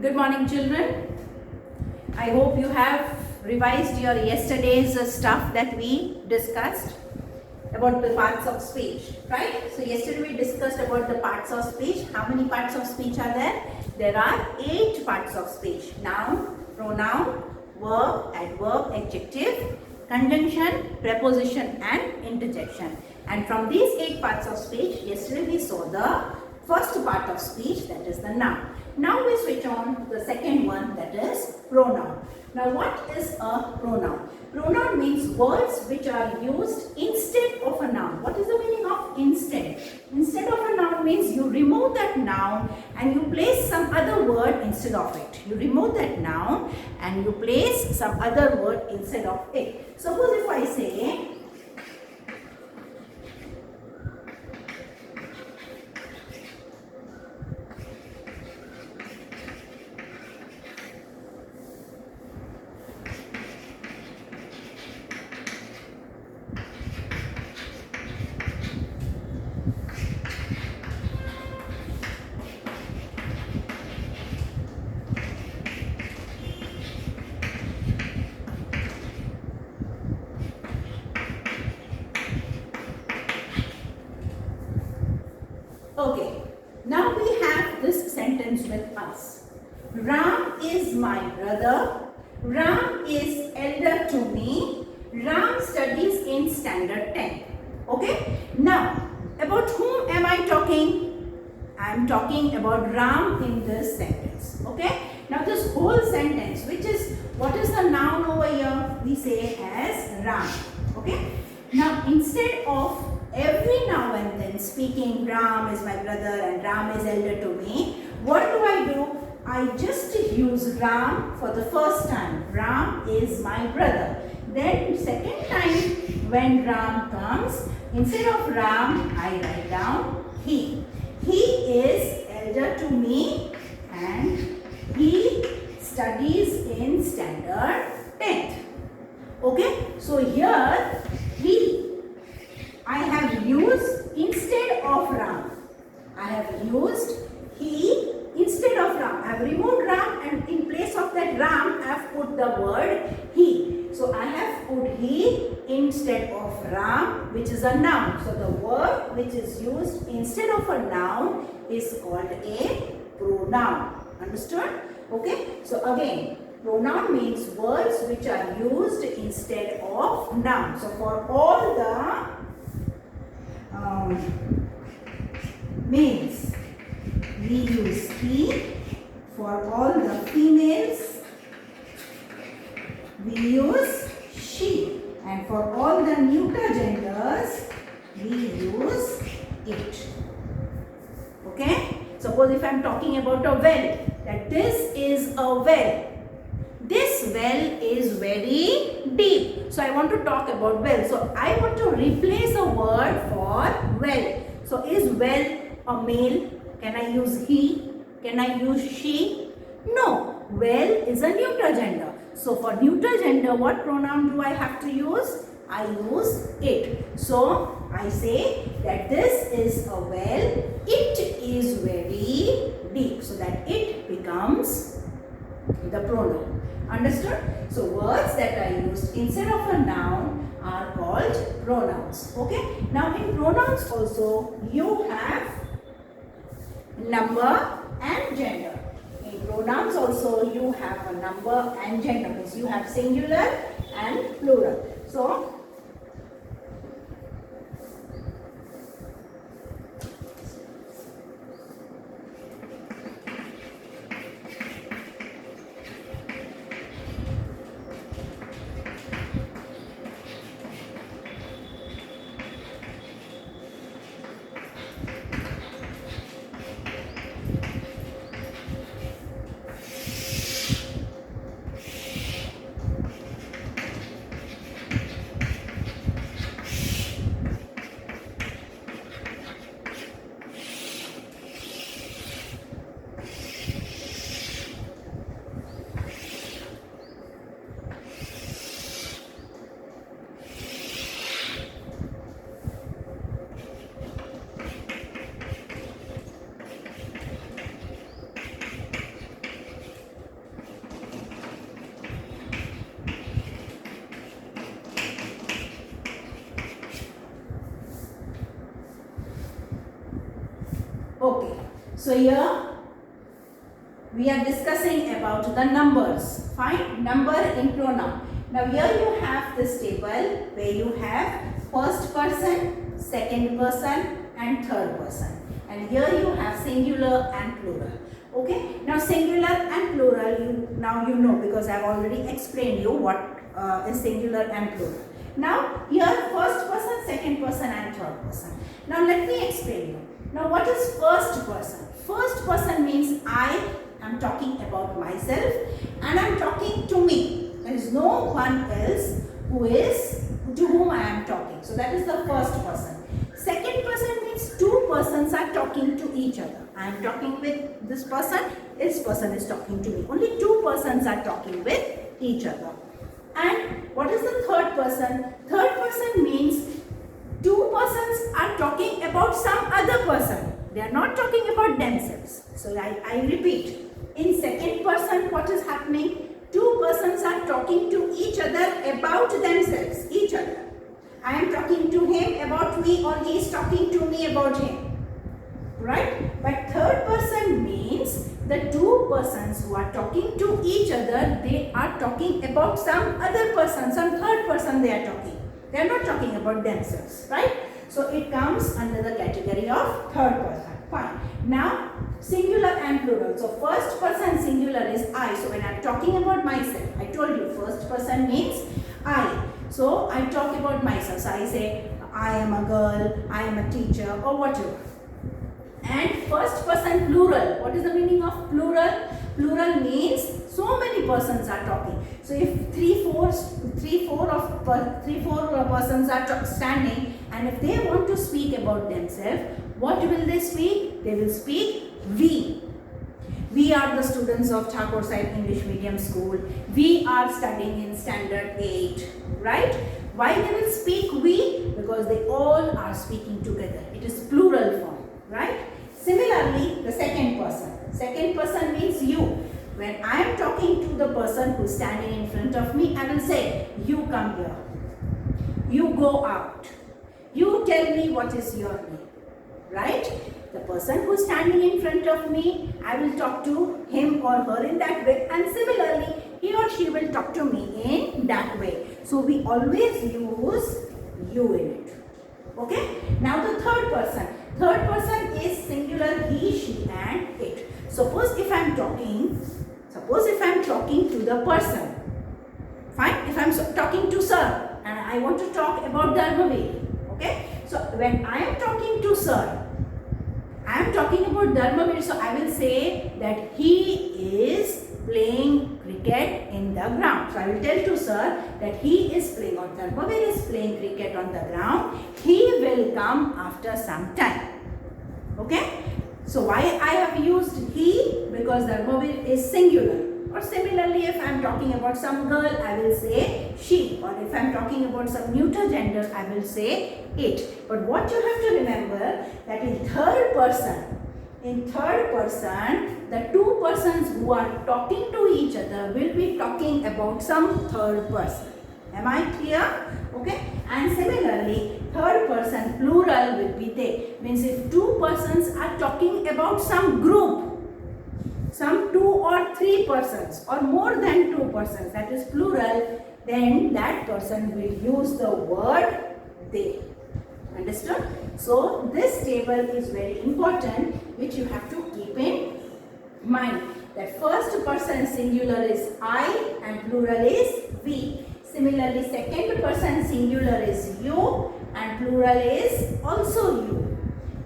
Good morning, children. I hope you have revised your yesterday's stuff that we discussed about the parts of speech, right? So yesterday we discussed about the parts of speech. How many parts of speech are there? There are 8 parts of speech. Noun, pronoun, verb, adverb, adjective, conjunction, preposition and interjection. And from these 8 parts of speech, yesterday we saw the first part of speech, that is the noun. Now we switch on to the second one, that is pronoun. Now what is a pronoun? Pronoun means words which are used instead of a noun. What is the meaning of instead? Instead of a noun means you remove that noun and you place some other word instead of it. You remove that noun and you place some other word instead of it. Suppose if I say, okay, now we have this sentence with us. Ram is my brother. Ram is elder to me. Ram studies in standard 10. Okay, now about whom am I talking? I am talking about Ram in this sentence. Okay, now this whole sentence, which is, what is the noun over here? We say as Ram. Okay, now instead of every now and then speaking Ram is my brother and Ram is elder to me, what do? I just use Ram for the first time. Ram is my brother. Then second time when Ram comes, instead of Ram, I write down he. He is elder to me and he studies in standard 10th. Okay, so here I have used instead of Ram. I have used he instead of Ram. I have removed Ram and in place of that Ram I have put the word he. So I have put he instead of Ram, which is a noun. So the word which is used instead of a noun is called a pronoun. Understood? Okay. So again, pronoun means words which are used instead of noun. So for all the males, we use he. For all the females, we use she. And for all the neuter genders, we use it. Okay? Suppose if I am talking about a well, that this is a well. This well is very deep. So I want to talk about well. So I want to replace a word for well. So is well a male? Can I use he? Can I use she? No. Well is a neuter gender. So for neuter gender, what pronoun do I have to use? I use it. So I say that this is a well. It is very deep. So that it becomes the pronoun. Understood? So words that are used instead of a noun are called pronouns. Okay? Now in pronouns also you have number and gender. In pronouns also you have a number and gender. Means you have singular and plural. So Okay, so here we are discussing about the numbers. Fine, number in pronoun. Now here you have this table where you have first person, second person and third person. And here you have singular and plural. Okay, now singular and plural, now you know because I have already explained you what is singular and plural. Now here first person, second person and third person. Now let me explain you. Now what is first person? First person means I am talking about myself and I am talking to me. There is no one else to whom I am talking. So that is the first person. Second person means two persons are talking to each other. I am talking with this person is talking to me. Only two persons are talking with each other. And what is the third person? Third person means two persons are talking about some other person. They are not talking about themselves. So I repeat. In second person, what is happening? Two persons are talking to each other about themselves, each other. I am talking to him about me or he is talking to me about him. Right? But third person means the two persons who are talking to each other, they are talking about some other person, some third person they are talking. They are not talking about themselves. Right? So it comes under the category of third person. Fine. Now singular and plural. So first person singular is I. So when I am talking about myself, I told you first person means I. So I talk about myself. So I say I am a girl, I am a teacher or whatever. And first person plural. What is the meaning of plural? Plural means so many persons are talking. So if three, four persons are standing and if they want to speak about themselves, what will they speak? They will speak we. We are the students of Thakur Sahib English Medium School. We are studying in standard 8. Right? Why they will speak we? Because they all are speaking together. It is plural form. Right? Similarly, the second person. Second person means you. When I am talking to the person who is standing in front of me, I will say, you come here. You go out. You tell me what is your name. Right? The person who is standing in front of me, I will talk to him or her in that way. And similarly, he or she will talk to me in that way. So we always use you in it. Okay? Now the third person. Third person is singular he, she and it. Suppose if I am talking to the person. Fine? If I am talking to sir and I want to talk about Dharmavir. Okay? So when I am talking to sir, I am talking about Dharmavir, so I will say that he is playing cricket in the ground. So I will tell to sir that he is playing or Dharmavir is playing cricket on the ground. He will come after some time. Okay? So why I have used he? Because Dharmavir is singular. Or similarly, if I am talking about some girl, I will say she. Or if I am talking about some neuter gender, I will say it. But what you have to remember that in third person, the two persons who are talking to each other will be talking about some third person. Am I clear? Okay. And similarly, third person plural will be they. Means if two persons are talking about some group, some 2 or 3 persons or more than 2 persons, that is plural, then that person will use the word they. Understood? So this table is very important, which you have to keep in mind. That first person singular is I and plural is we. Similarly, second person singular is you and plural is also you.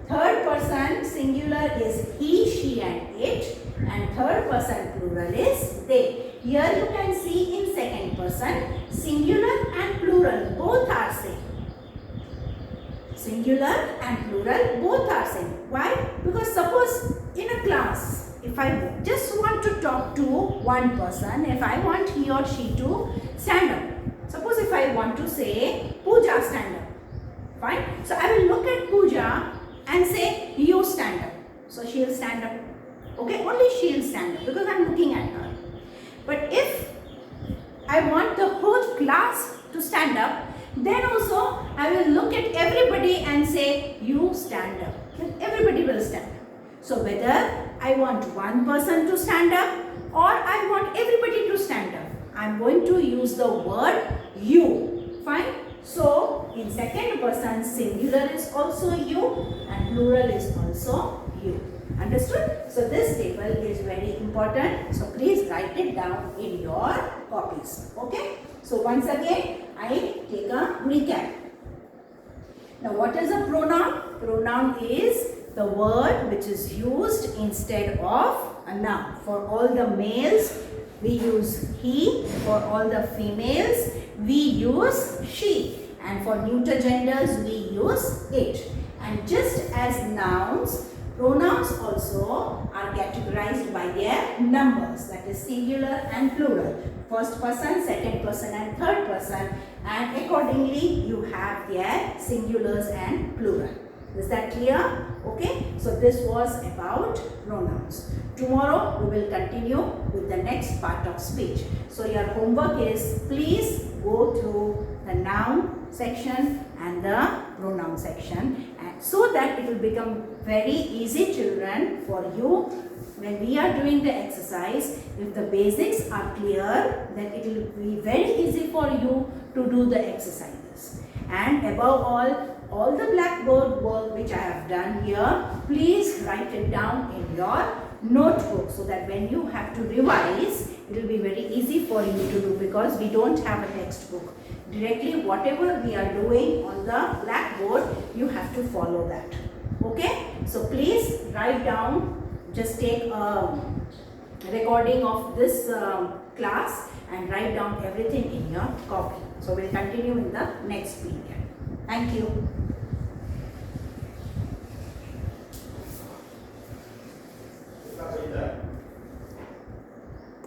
Third person singular is he, she and it. And third person plural is they. Here you can see in second person singular and plural both are same. Singular and plural both are same. Why? Because suppose in a class, if I just want to talk to one person, if I want he or she to stand up. Suppose if I want to say Pooja stand up. Fine. So I will look at Pooja and say you stand up. So she will stand up. Okay, only she will stand up because I am looking at her. But if I want the whole class to stand up, then also I will look at everybody and say you stand up. Everybody will stand up. So whether I want one person to stand up or I want everybody to stand up, I am going to use the word you. Fine. So in second person, singular is also you and plural is also you. Understood? So this table is very important. So please write it down in your copies. Okay? So once again, I take a recap. Now what is a pronoun? Pronoun is the word which is used instead of a noun. For all the males, we use he. For all the females, we use she. And for neuter genders, we use it. And just as nouns, pronouns also are categorized by their numbers, that is singular and plural. First person, second person and third person, and accordingly you have their singulars and plural. Is that clear? Okay. So this was about pronouns. Tomorrow we will continue with the next part of speech. So your homework is, please go through the noun section and the pronoun section, and so that it will become very easy, children, for you when we are doing the exercise. If the basics are clear, then it will be very easy for you to do the exercises. And above all the blackboard work which I have done here, please write it down in your notebook so that when you have to revise, it will be very easy for you to do, because we don't have a textbook. Directly whatever we are doing on the blackboard, you have to follow that. Okay? So please write down, just take a recording of this class and write down everything in your copy. So we'll continue in the next period. Thank you.